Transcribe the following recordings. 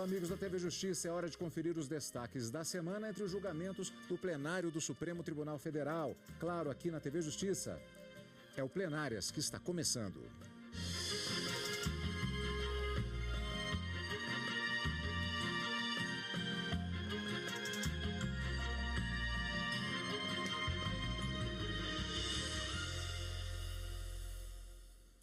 amigos da TV Justiça, é hora de conferir os destaques da semana entre os julgamentos do plenário do Supremo Tribunal Federal. Claro, aqui na TV Justiça. É o Plenárias que está começando.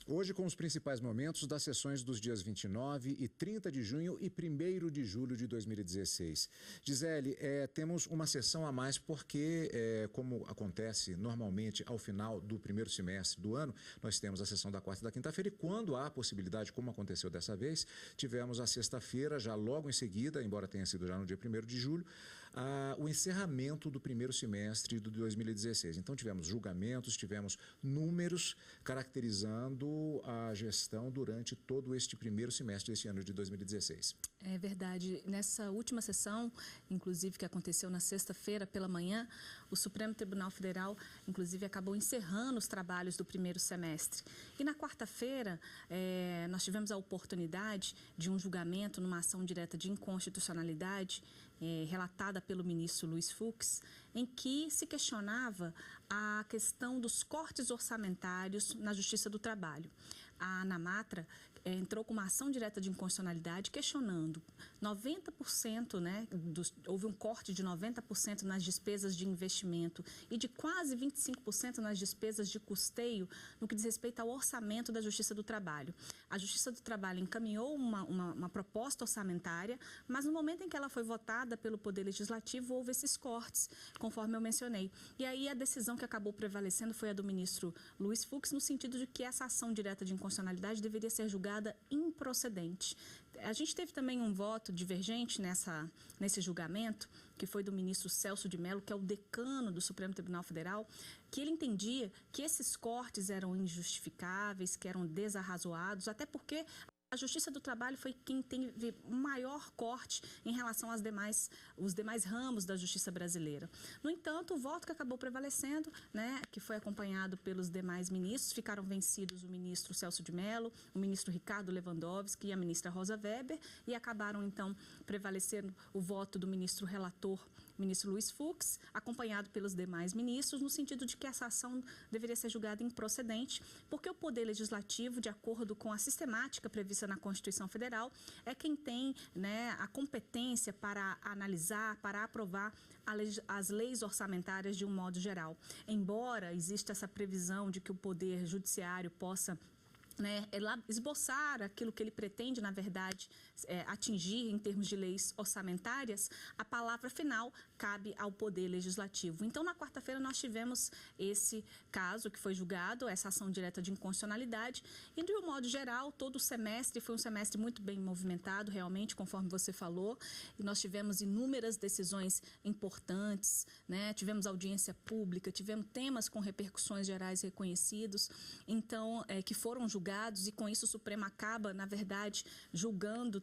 Hoje com os principais momentos das sessões dos dias 29 e 30 de junho e 1º de julho de 2016. Gisele, temos uma sessão a mais porque, como acontece normalmente ao final do primeiro semestre do ano, nós temos a sessão da quarta e da quinta-feira e quando há possibilidade, como aconteceu dessa vez, tivemos a sexta-feira, já logo em seguida, embora tenha sido já no dia 1º de julho, o encerramento do primeiro semestre de 2016. Então tivemos julgamentos, tivemos números caracterizando a gestão durante todo este primeiro semestre deste ano de 2016. É verdade. Nessa última sessão, inclusive que aconteceu na sexta-feira pela manhã, o Supremo Tribunal Federal, inclusive, acabou encerrando os trabalhos do primeiro semestre. E na quarta-feira, nós tivemos a oportunidade de um julgamento numa ação direta de inconstitucionalidade relatada pelo ministro Luiz Fux, em que se questionava a questão dos cortes orçamentários na Justiça do Trabalho. A ANAMATRA entrou com uma ação direta de inconstitucionalidade questionando 90%, houve um corte de 90% nas despesas de investimento e de quase 25% nas despesas de custeio no que diz respeito ao orçamento da Justiça do Trabalho. A Justiça do Trabalho encaminhou uma proposta orçamentária, mas no momento em que ela foi votada pelo Poder Legislativo, houve esses cortes, conforme eu mencionei. E aí a decisão que acabou prevalecendo foi a do ministro Luiz Fux, no sentido de que essa ação direta de inconstitucionalidade deveria ser julgada improcedente. A gente teve também um voto divergente nesse julgamento, que foi do ministro Celso de Mello, que é o decano do Supremo Tribunal Federal, que ele entendia que esses cortes eram injustificáveis, que eram desarrazoados, até porque a Justiça do Trabalho foi quem teve o maior corte em relação aos demais ramos da Justiça brasileira. No entanto, o voto que acabou prevalecendo, que foi acompanhado pelos demais ministros, ficaram vencidos o ministro Celso de Mello, o ministro Ricardo Lewandowski e a ministra Rosa Weber, e acabaram, então, prevalecendo o voto do ministro relator, ministro Luiz Fux, acompanhado pelos demais ministros, no sentido de que essa ação deveria ser julgada improcedente, porque o Poder Legislativo, de acordo com a sistemática prevista na Constituição Federal, é quem tem a competência para analisar, para aprovar as leis orçamentárias de um modo geral. Embora exista essa previsão de que o Poder Judiciário possa esboçar aquilo que ele pretende, na verdade, atingir em termos de leis orçamentárias, a palavra final cabe ao Poder Legislativo. Então, na quarta-feira, nós tivemos esse caso que foi julgado, essa ação direta de inconstitucionalidade, e, de um modo geral, todo o semestre foi um semestre muito bem movimentado, realmente, conforme você falou, e nós tivemos inúmeras decisões importantes, tivemos audiência pública, tivemos temas com repercussões gerais reconhecidos, então, que foram julgados, e com isso o Supremo acaba, na verdade, julgando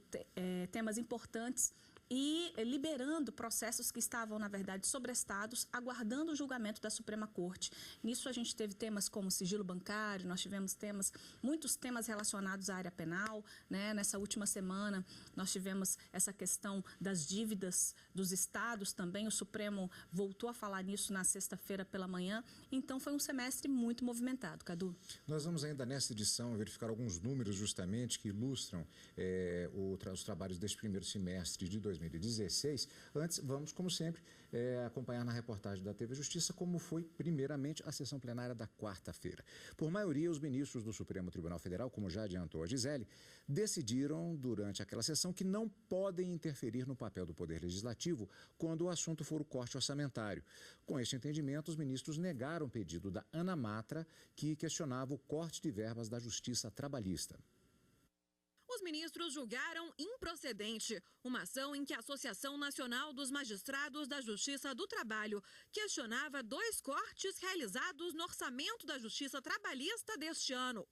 temas importantes e liberando processos que estavam, na verdade, sobrestados, aguardando o julgamento da Suprema Corte. Nisso a gente teve temas como sigilo bancário, nós tivemos muitos temas relacionados à área penal, Nessa última semana nós tivemos essa questão das dívidas dos estados também, o Supremo voltou a falar nisso na sexta-feira pela manhã, então foi um semestre muito movimentado, Cadu. Nós vamos ainda nessa edição verificar alguns números justamente que ilustram os trabalhos deste primeiro semestre de 2016. Antes, vamos, como sempre, acompanhar na reportagem da TV Justiça como foi, primeiramente, a sessão plenária da quarta-feira. Por maioria, os ministros do Supremo Tribunal Federal, como já adiantou a Gisele, decidiram, durante aquela sessão, que não podem interferir no papel do Poder Legislativo quando o assunto for o corte orçamentário. Com este entendimento, os ministros negaram o pedido da ANAMATRA, que questionava o corte de verbas da Justiça Trabalhista. Os ministros julgaram improcedente uma ação em que a Associação Nacional dos Magistrados da Justiça do Trabalho questionava 2 cortes realizados no orçamento da Justiça Trabalhista deste ano.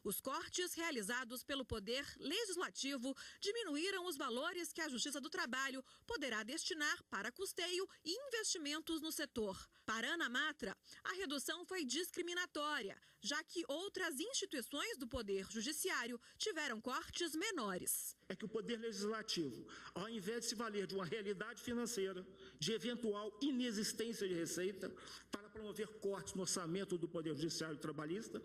Os cortes realizados pelo Poder Legislativo diminuíram os valores que a Justiça do Trabalho poderá destinar para custeio e investimentos no setor. Para a Ana Matra, a redução foi discriminatória, já que outras instituições do Poder Judiciário tiveram cortes menores. É que o Poder Legislativo, ao invés de se valer de uma realidade financeira, de eventual inexistência de receita, para promover cortes no orçamento do Poder Judiciário Trabalhista,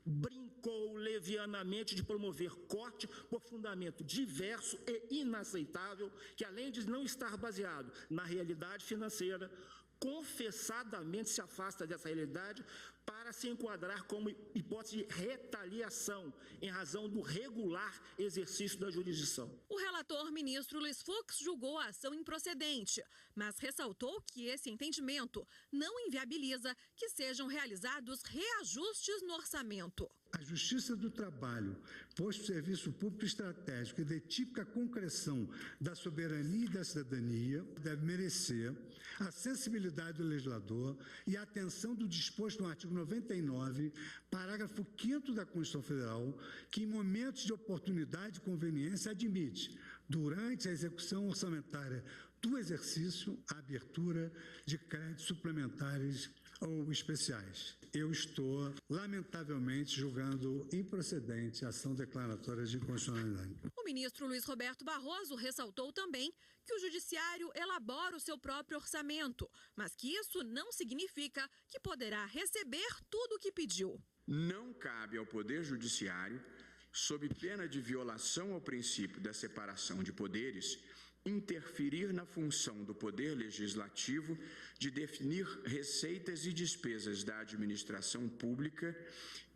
brincou levianamente de promover corte por fundamento diverso e inaceitável, que além de não estar baseado na realidade financeira, confessadamente se afasta dessa realidade para se enquadrar como hipótese de retaliação em razão do regular exercício da jurisdição. O relator ministro Luiz Fux julgou a ação improcedente, mas ressaltou que esse entendimento não inviabiliza que sejam realizados reajustes no orçamento. A Justiça do Trabalho, posto serviço público estratégico e de típica concreção da soberania e da cidadania, deve merecer a sensibilidade do legislador e a atenção do disposto no artigo 99, parágrafo 5º da Constituição Federal, que em momentos de oportunidade e conveniência admite, durante a execução orçamentária do exercício, a abertura de créditos suplementares ou especiais. Eu estou, lamentavelmente, julgando improcedente a ação declaratória de inconstitucionalidade. O ministro Luiz Roberto Barroso ressaltou também que o Judiciário elabora o seu próprio orçamento, mas que isso não significa que poderá receber tudo o que pediu. Não cabe ao Poder Judiciário, sob pena de violação ao princípio da separação de poderes, interferir na função do Poder Legislativo de definir receitas e despesas da administração pública,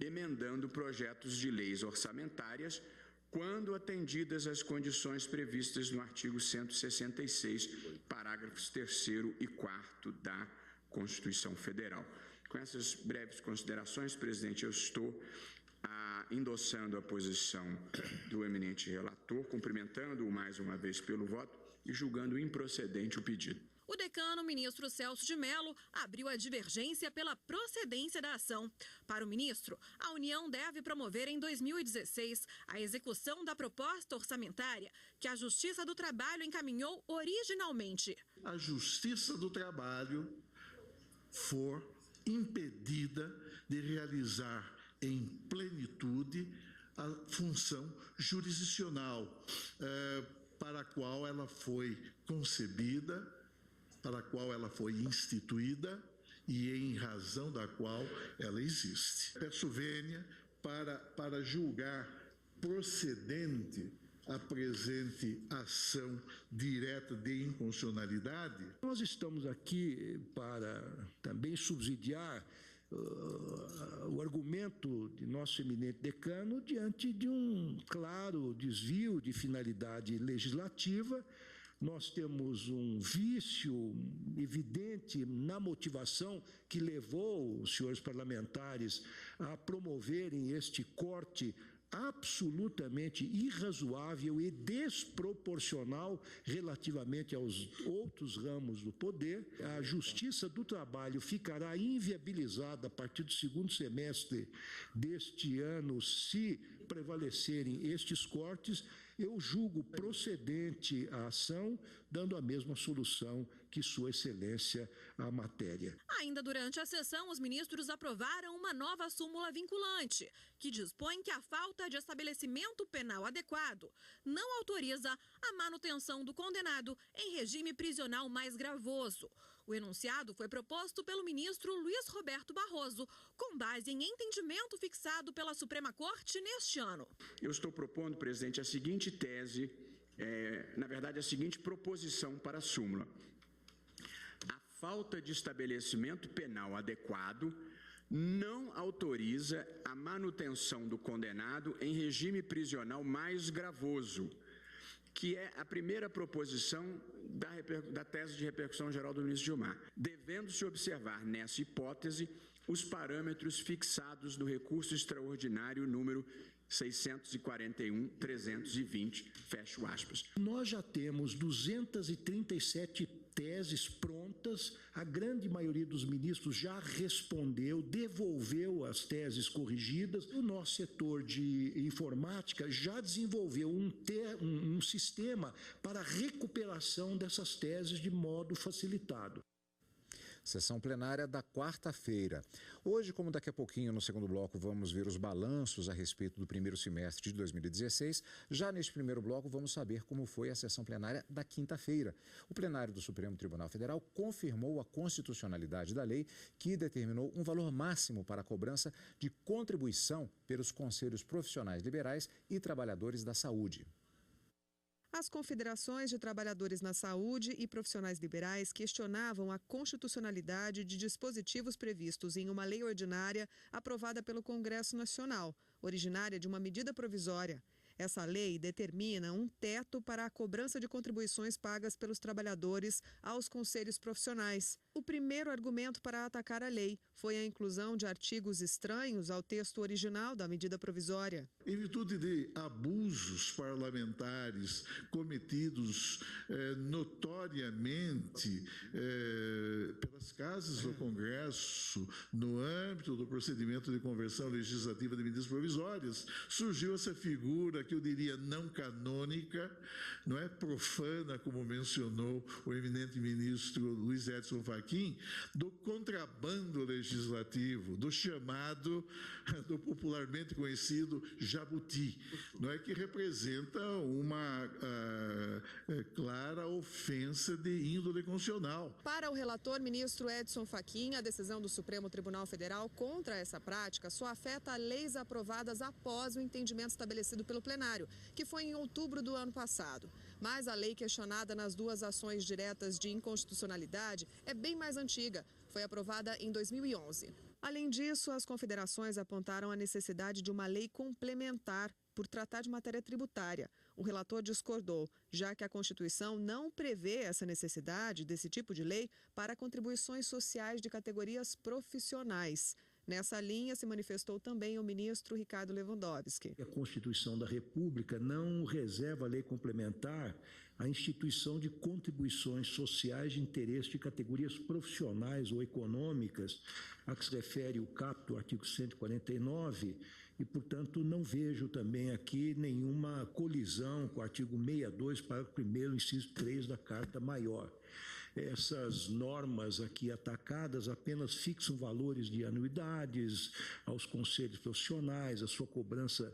emendando projetos de leis orçamentárias, quando atendidas as condições previstas no artigo 166, parágrafos 3º e 4º da Constituição Federal. Com essas breves considerações, presidente, eu estou endossando a posição do eminente relator, cumprimentando-o mais uma vez pelo voto e julgando improcedente o pedido. O decano, ministro Celso de Mello, abriu a divergência pela procedência da ação. Para o ministro, a União deve promover em 2016 a execução da proposta orçamentária que a Justiça do Trabalho encaminhou originalmente. A Justiça do Trabalho for impedida de realizar em plenitude a função jurisdicional para a qual ela foi concebida, para a qual ela foi instituída e em razão da qual ela existe. Peço vênia para julgar procedente a presente ação direta de inconstitucionalidade. Nós estamos aqui para também subsidiar o argumento de nosso eminente decano diante de um claro desvio de finalidade legislativa. Nós temos um vício evidente na motivação que levou os senhores parlamentares a promoverem este corte absolutamente irrazoável e desproporcional relativamente aos outros ramos do poder. A Justiça do Trabalho ficará inviabilizada a partir do segundo semestre deste ano se prevalecerem estes cortes. Eu julgo procedente a ação, dando a mesma solução que Sua Excelência à matéria. Ainda durante a sessão, os ministros aprovaram uma nova súmula vinculante, que dispõe que a falta de estabelecimento penal adequado não autoriza a manutenção do condenado em regime prisional mais gravoso. O enunciado foi proposto pelo ministro Luiz Roberto Barroso, com base em entendimento fixado pela Suprema Corte neste ano. Eu estou propondo, presidente, a seguinte tese, na verdade, a seguinte proposição para a súmula. A falta de estabelecimento penal adequado não autoriza a manutenção do condenado em regime prisional mais gravoso, que é a primeira proposição da tese de repercussão geral do ministro Gilmar, devendo-se observar nessa hipótese os parâmetros fixados no recurso extraordinário número 641.320, fecho aspas. Nós já temos 237 teses prontas, a grande maioria dos ministros já respondeu, devolveu as teses corrigidas. O nosso setor de informática já desenvolveu um sistema para a recuperação dessas teses de modo facilitado. Sessão plenária da quarta-feira. Hoje, como daqui a pouquinho, no segundo bloco, vamos ver os balanços a respeito do primeiro semestre de 2016, já neste primeiro bloco vamos saber como foi a sessão plenária da quinta-feira. O plenário do Supremo Tribunal Federal confirmou a constitucionalidade da lei que determinou um valor máximo para a cobrança de contribuição pelos conselhos profissionais liberais e trabalhadores da saúde. As confederações de trabalhadores na saúde e profissionais liberais questionavam a constitucionalidade de dispositivos previstos em uma lei ordinária aprovada pelo Congresso Nacional, originária de uma medida provisória. Essa lei determina um teto para a cobrança de contribuições pagas pelos trabalhadores aos conselhos profissionais. O primeiro argumento para atacar a lei foi a inclusão de artigos estranhos ao texto original da medida provisória. Em virtude de abusos parlamentares cometidos notoriamente pelas casas do Congresso no âmbito do procedimento de conversão legislativa de medidas provisórias, surgiu essa figura que eu diria não canônica, não é profana, como mencionou o eminente ministro Luiz Edson Fachin, do contrabando legislativo, do chamado, do popularmente conhecido jabuti, não é, que representa uma clara ofensa de índole constitucional. Para o relator ministro Edson Fachin, a decisão do Supremo Tribunal Federal contra essa prática só afeta leis aprovadas após o entendimento estabelecido pelo plenário, que foi em outubro do ano passado. Mas a lei questionada nas duas ações diretas de inconstitucionalidade é bem mais antiga. Foi aprovada em 2011. Além disso, as confederações apontaram a necessidade de uma lei complementar por tratar de matéria tributária. O relator discordou, já que a Constituição não prevê essa necessidade desse tipo de lei para contribuições sociais de categorias profissionais. Nessa linha se manifestou também o ministro Ricardo Lewandowski. A Constituição da República não reserva a lei complementar a instituição de contribuições sociais de interesse de categorias profissionais ou econômicas, a que se refere o caput do artigo 149, e, portanto, não vejo também aqui nenhuma colisão com o artigo 62, parágrafo 1º, inciso 3 da Carta Maior. Essas normas aqui atacadas apenas fixam valores de anuidades aos conselhos profissionais, a sua cobrança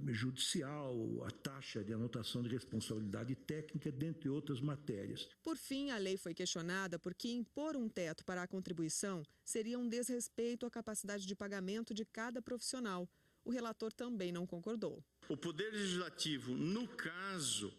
judicial, a taxa de anotação de responsabilidade técnica, dentre outras matérias. Por fim, a lei foi questionada porque impor um teto para a contribuição seria um desrespeito à capacidade de pagamento de cada profissional. O relator também não concordou. O Poder Legislativo, no caso,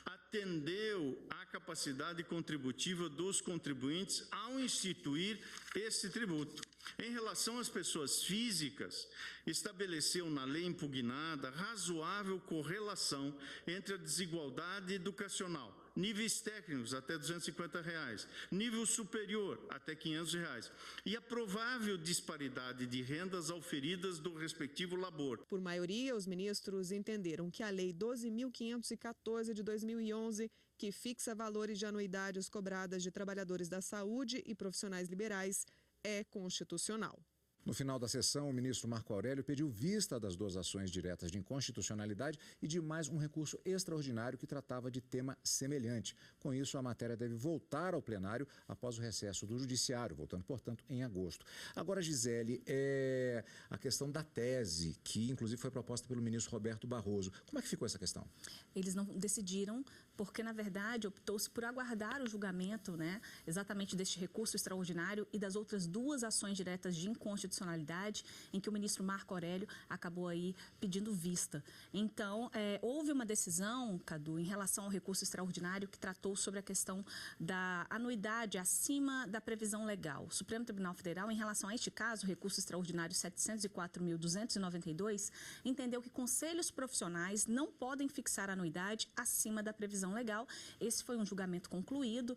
atendeu à capacidade contributiva dos contribuintes ao instituir esse tributo. Em relação às pessoas físicas, estabeleceu na lei impugnada razoável correlação entre a desigualdade educacional, níveis técnicos até R$ 250, nível superior até R$ 500 e a provável disparidade de rendas auferidas do respectivo labor. Por maioria, os ministros entenderam que a Lei 12.514 de 2011, que fixa valores de anuidades cobradas de trabalhadores da saúde e profissionais liberais, é constitucional. No final da sessão, o ministro Marco Aurélio pediu vista das duas ações diretas de inconstitucionalidade e de mais um recurso extraordinário que tratava de tema semelhante. Com isso, a matéria deve voltar ao plenário após o recesso do Judiciário, voltando, portanto, em agosto. Agora, Gisele, a questão da tese, que inclusive foi proposta pelo ministro Roberto Barroso. Como é que ficou essa questão? Eles não decidiram porque, na verdade, optou-se por aguardar o julgamento, exatamente deste recurso extraordinário e das outras duas ações diretas de inconstitucionalidade, em que o ministro Marco Aurélio acabou aí pedindo vista. Então, houve uma decisão, Cadu, em relação ao recurso extraordinário que tratou sobre a questão da anuidade acima da previsão legal. O Supremo Tribunal Federal, em relação a este caso, o recurso extraordinário 704.292, entendeu que conselhos profissionais não podem fixar anuidade acima da previsão decisão legal. Esse foi um julgamento concluído,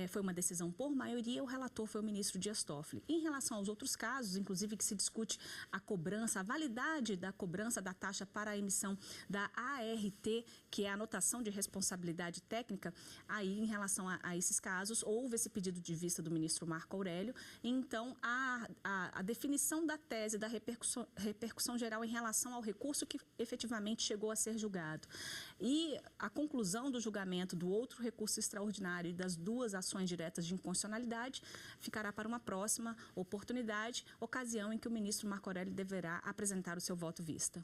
foi uma decisão por maioria, o relator foi o ministro Dias Toffoli. Em relação aos outros casos, inclusive que se discute a cobrança, a validade da cobrança da taxa para a emissão da ART, que é a anotação de responsabilidade técnica, aí em relação a esses casos, houve esse pedido de vista do ministro Marco Aurélio, e então a definição da tese da repercussão geral em relação ao recurso que efetivamente chegou a ser julgado. E a conclusão do julgamento do outro recurso extraordinário e das duas ações diretas de inconstitucionalidade ficará para uma próxima oportunidade, ocasião em que o ministro Marco Aurélio deverá apresentar o seu voto vista.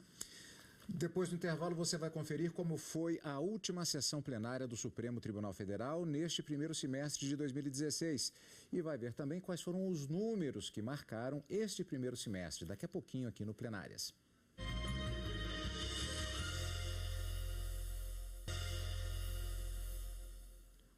Depois do intervalo, você vai conferir como foi a última sessão plenária do Supremo Tribunal Federal neste primeiro semestre de 2016. E vai ver também quais foram os números que marcaram este primeiro semestre, daqui a pouquinho aqui no Plenárias.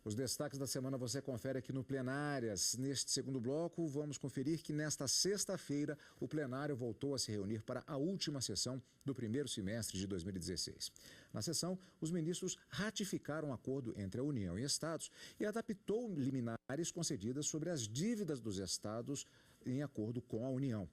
Os destaques da semana você confere aqui no Plenárias. Neste segundo bloco, vamos conferir que nesta sexta-feira o plenário voltou a se reunir para a última sessão do primeiro semestre de 2016. Na sessão, os ministros ratificaram um acordo entre a União e Estados e adaptou liminares concedidas sobre as dívidas dos Estados em acordo com a União.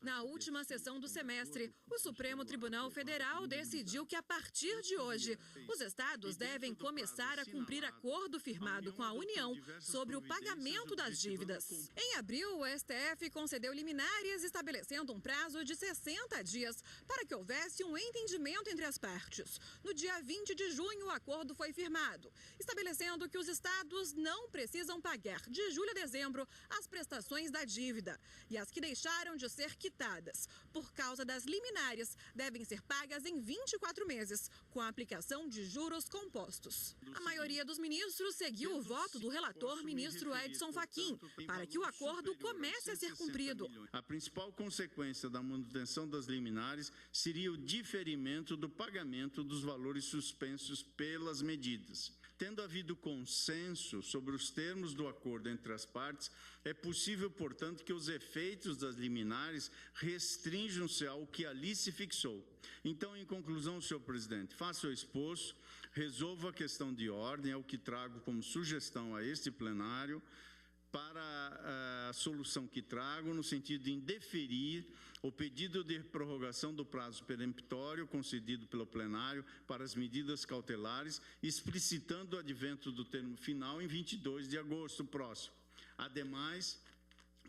Na última sessão do semestre, o Supremo Tribunal Federal decidiu que, a partir de hoje, os estados devem começar a cumprir acordo firmado com a União sobre o pagamento das dívidas. Em abril, o STF concedeu liminares estabelecendo um prazo de 60 dias para que houvesse um entendimento entre as partes. No dia 20 de junho, o acordo foi firmado, estabelecendo que os estados não precisam pagar de julho a dezembro as prestações da dívida e as que deixaram de ser quitadas por causa das liminares devem ser pagas em 24 meses, com a aplicação de juros compostos. A maioria dos ministros seguiu o voto do relator, ministro Edson Fachin, para que o acordo comece a ser cumprido. A principal consequência da manutenção das liminares seria o diferimento do pagamento dos valores suspensos pelas medidas. Tendo havido consenso sobre os termos do acordo entre as partes, é possível, portanto, que os efeitos das liminares restringam-se ao que ali se fixou. Então, em conclusão, senhor presidente, faça o exposto, resolva a questão de ordem, é o que trago como sugestão a este plenário, para a solução que trago, no sentido de indeferir o pedido de prorrogação do prazo peremptório concedido pelo plenário para as medidas cautelares, explicitando o advento do termo final em 22 de agosto próximo. Ademais,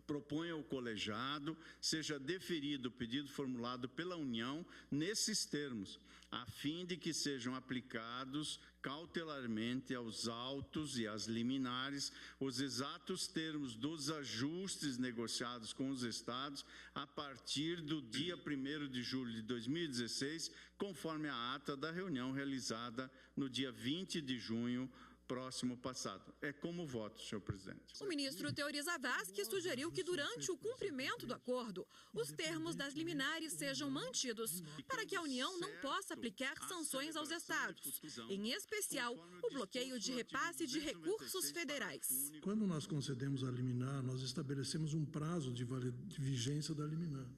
propõe ao colegiado seja deferido o pedido formulado pela União nesses termos, a fim de que sejam aplicados cautelarmente aos autos e às liminares os exatos termos dos ajustes negociados com os estados a partir do dia 1º de julho de 2016, conforme a ata da reunião realizada no dia 20 de junho próximo passado. É como voto, senhor presidente. O ministro Teori Zavascki sugeriu que, durante o cumprimento do acordo, os termos das liminares sejam mantidos, para que a União não possa aplicar sanções aos estados, em especial o bloqueio de repasse de recursos federais. Quando nós concedemos a liminar, nós estabelecemos um prazo de vigência da liminar.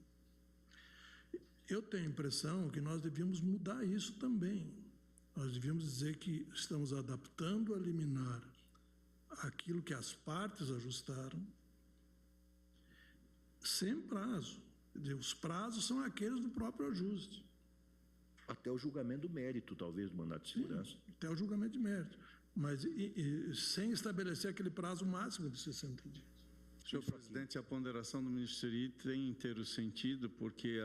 Eu tenho a impressão que nós devíamos mudar isso também. Nós devíamos dizer que estamos adaptando a liminar aquilo que as partes ajustaram, sem prazo. Os prazos são aqueles do próprio ajuste. Até o julgamento do mérito, talvez, do mandato de segurança. Sim, até o julgamento de mérito. Mas sem estabelecer aquele prazo máximo de 60 dias. Senhor presidente, a ponderação do ministro Seri tem inteiro sentido, porque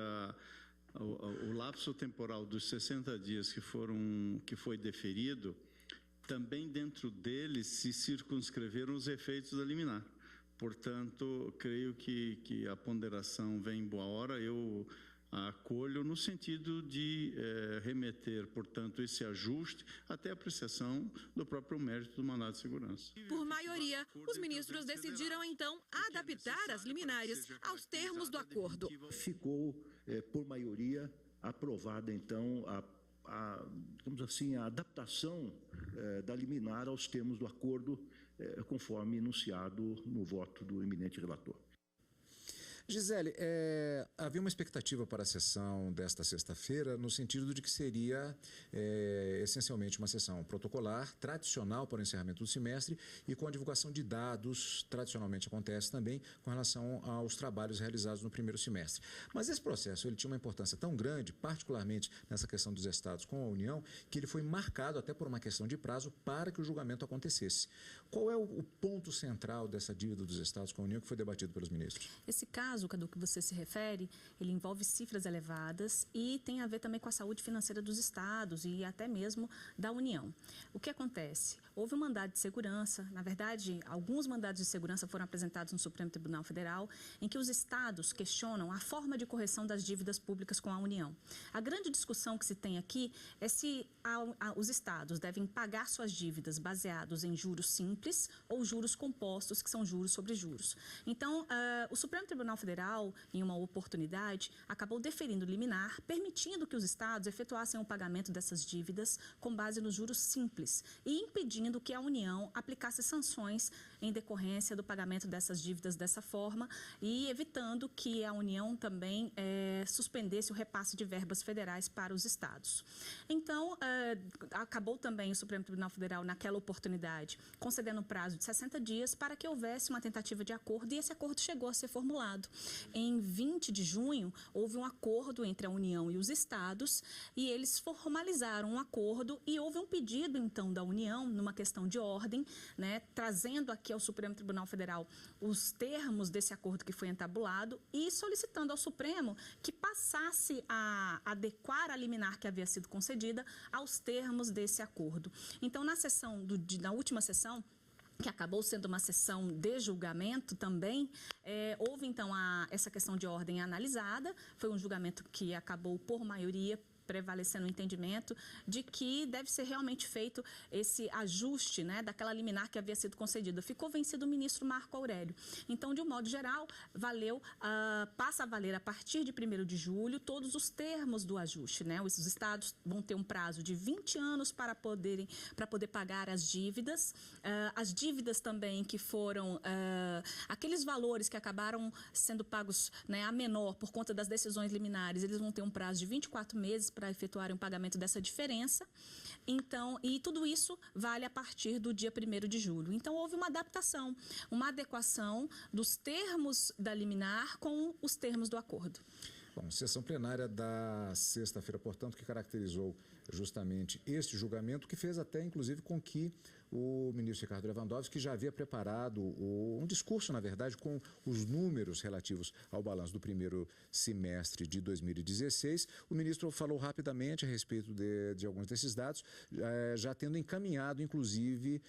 o lapso temporal dos 60 dias que foi deferido, também dentro dele se circunscreveram os efeitos da liminar. Portanto, creio que a ponderação vem em boa hora. Eu a acolho no sentido de remeter, portanto, esse ajuste até a apreciação do próprio mérito do mandato de segurança. Por maioria, os ministros decidiram, então, adaptar as liminares aos termos do acordo. Ficou, por maioria, aprovada, então, digamos assim, a adaptação da liminar aos termos do acordo, conforme enunciado no voto do eminente relator. Gisele, havia uma expectativa para a sessão desta sexta-feira no sentido de que seria essencialmente uma sessão protocolar, tradicional para o encerramento do semestre e com a divulgação de dados, tradicionalmente acontece também, com relação aos trabalhos realizados no primeiro semestre. Mas esse processo ele tinha uma importância tão grande, particularmente nessa questão dos estados com a União, que ele foi marcado até por uma questão de prazo para que o julgamento acontecesse. Qual é o ponto central dessa dívida dos estados com a União que foi debatido pelos ministros? Esse caso, do que você se refere, ele envolve cifras elevadas e tem a ver também com a saúde financeira dos estados e até mesmo da União. O que acontece? Houve um mandado de segurança, na verdade, alguns mandados de segurança foram apresentados no Supremo Tribunal Federal, em que os estados questionam a forma de correção das dívidas públicas com a União. A grande discussão que se tem aqui é se os estados devem pagar suas dívidas baseados em juros simples ou juros compostos, que são juros sobre juros. Então, o Supremo Tribunal Federal, em uma oportunidade, acabou deferindo liminar, permitindo que os estados efetuassem o pagamento dessas dívidas com base nos juros simples e impedindo que a União aplicasse sanções em decorrência do pagamento dessas dívidas dessa forma e evitando que a União também suspendesse o repasse de verbas federais para os estados. Então, acabou também o Supremo Tribunal Federal, naquela oportunidade, concedendo um prazo de 60 dias para que houvesse uma tentativa de acordo e esse acordo chegou a ser formulado. Em 20 de junho, houve um acordo entre a União e os estados e eles formalizaram um acordo e houve um pedido, então, da União, numa questão de ordem, né, trazendo aqui ao Supremo Tribunal Federal os termos desse acordo que foi entabulado e solicitando ao Supremo que passasse a adequar a liminar que havia sido concedida aos termos desse acordo. Então, na última sessão, que acabou sendo uma sessão de julgamento também, houve então essa questão de ordem analisada, foi um julgamento que acabou por maioria prevalecendo o entendimento de que deve ser realmente feito esse ajuste, né, daquela liminar que havia sido concedida. Ficou vencido o ministro Marco Aurélio. Então, de um modo geral, passa a valer a partir de 1º de julho todos os termos do ajuste, né? Os estados vão ter um prazo de 20 anos para poder pagar as dívidas. As dívidas também que foram aqueles valores que acabaram sendo pagos, né, a menor por conta das decisões liminares, eles vão ter um prazo de 24 meses para efetuarem o pagamento dessa diferença. Então, e tudo isso vale a partir do dia 1º de julho. Então, houve uma adaptação, uma adequação dos termos da liminar com os termos do acordo. Bom, sessão plenária da sexta-feira, portanto, que caracterizou justamente este julgamento, que fez até, inclusive, com que o ministro Ricardo Lewandowski, que já havia preparado um discurso, na verdade, com os números relativos ao balanço do primeiro semestre de 2016. O ministro falou rapidamente a respeito de alguns desses dados, já tendo encaminhado, inclusive,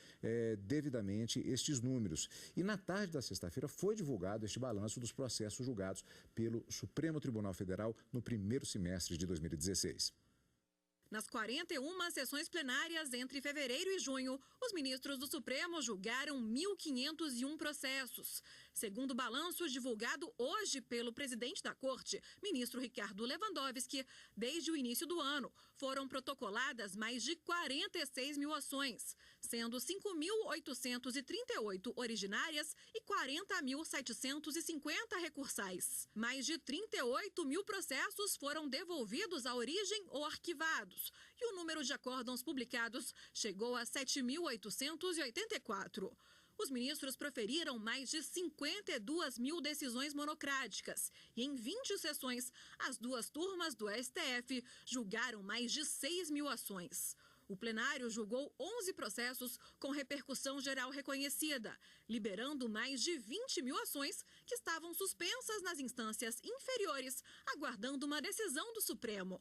devidamente estes números. E na tarde da sexta-feira foi divulgado este balanço dos processos julgados pelo Supremo Tribunal Federal no primeiro semestre de 2016. Nas 41 sessões plenárias entre fevereiro e junho, os ministros do Supremo julgaram 1.501 processos. Segundo o balanço divulgado hoje pelo presidente da Corte, ministro Ricardo Lewandowski, desde o início do ano, foram protocoladas mais de 46 mil ações, sendo 5.838 originárias e 40.750 recursais. Mais de 38 mil processos foram devolvidos à origem ou arquivados. E o número de acórdãos publicados chegou a 7.884. Os ministros proferiram mais de 52 mil decisões monocráticas e em 20 sessões, as duas turmas do STF julgaram mais de 6 mil ações. O plenário julgou 11 processos com repercussão geral reconhecida, liberando mais de 20 mil ações que estavam suspensas nas instâncias inferiores, aguardando uma decisão do Supremo.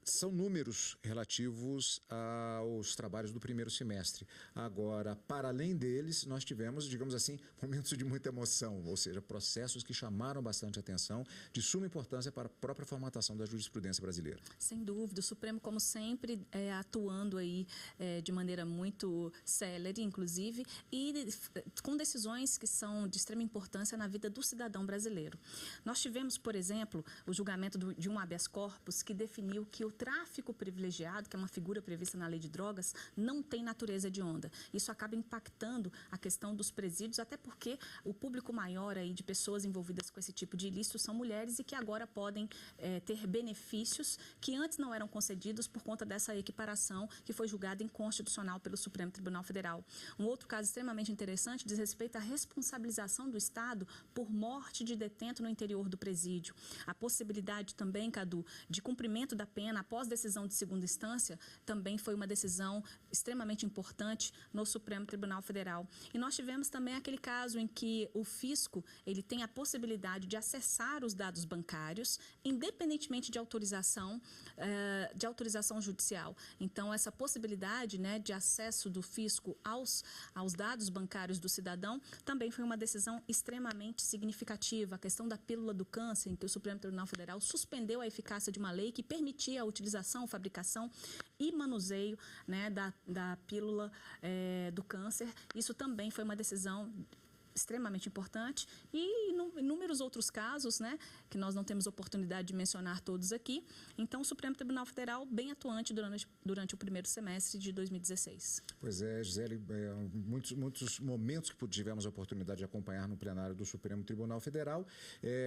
São números relativos aos trabalhos do primeiro semestre. Agora, para além deles, nós tivemos, digamos assim, momentos de muita emoção, ou seja, processos que chamaram bastante atenção, de suma importância para a própria formatação da jurisprudência brasileira. Sem dúvida, o Supremo, como sempre, atuando aí de maneira muito célere, inclusive, e com decisões que são de extrema importância na vida do cidadão brasileiro. Nós tivemos, por exemplo, o julgamento de um habeas corpus que definiu que o tráfico privilegiado, que é uma figura prevista na lei de drogas, não tem natureza hedionda. Isso acaba impactando a questão dos presídios, até porque o público maior aí de pessoas envolvidas com esse tipo de ilícito são mulheres e que agora podem ter benefícios que antes não eram concedidos por conta dessa equiparação que foi julgada inconstitucional pelo Supremo Tribunal Federal. Um outro caso extremamente interessante diz respeito à responsabilização do Estado por morte de detento no interior do presídio. A possibilidade também, Cadu, de cumprimento da pena após decisão de segunda instância também foi uma decisão extremamente importante no Supremo Tribunal Federal. E nós tivemos também aquele caso em que o fisco ele tem a possibilidade de acessar os dados bancários, independentemente de autorização judicial. Então, essa possibilidade, né, de acesso do fisco aos dados bancários do cidadão também foi uma decisão extremamente significativa. A questão da pílula do câncer, em que o Supremo Tribunal Federal suspendeu a eficácia de uma lei que permitia a utilização, fabricação e manuseio, né, da pílula do câncer. Isso também foi uma decisão extremamente importante e inúmeros outros casos, né, que nós não temos oportunidade de mencionar todos aqui. Então, o Supremo Tribunal Federal bem atuante durante o primeiro semestre de 2016. Pois é, Gisele, muitos momentos que tivemos a oportunidade de acompanhar no plenário do Supremo Tribunal Federal.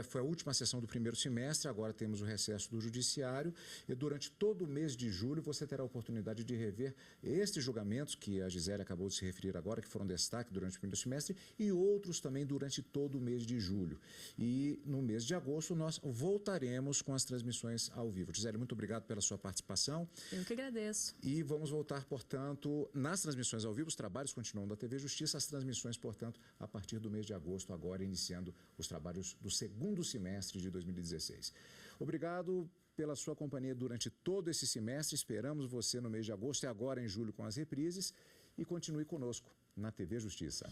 Foi a última sessão do primeiro semestre, agora temos o recesso do Judiciário e durante todo o mês de julho você terá a oportunidade de rever estes julgamentos que a Gisele acabou de se referir agora, que foram destaque durante o primeiro semestre e outros também durante todo o mês de julho. E no mês de agosto nós voltaremos com as transmissões ao vivo. Gisele, muito obrigado pela sua participação. Eu que agradeço. E vamos voltar, portanto, nas transmissões ao vivo, os trabalhos continuam da TV Justiça, as transmissões, portanto, a partir do mês de agosto, agora iniciando os trabalhos do segundo semestre de 2016. Obrigado pela sua companhia durante todo esse semestre, esperamos você no mês de agosto e agora em julho com as reprises e continue conosco na TV Justiça.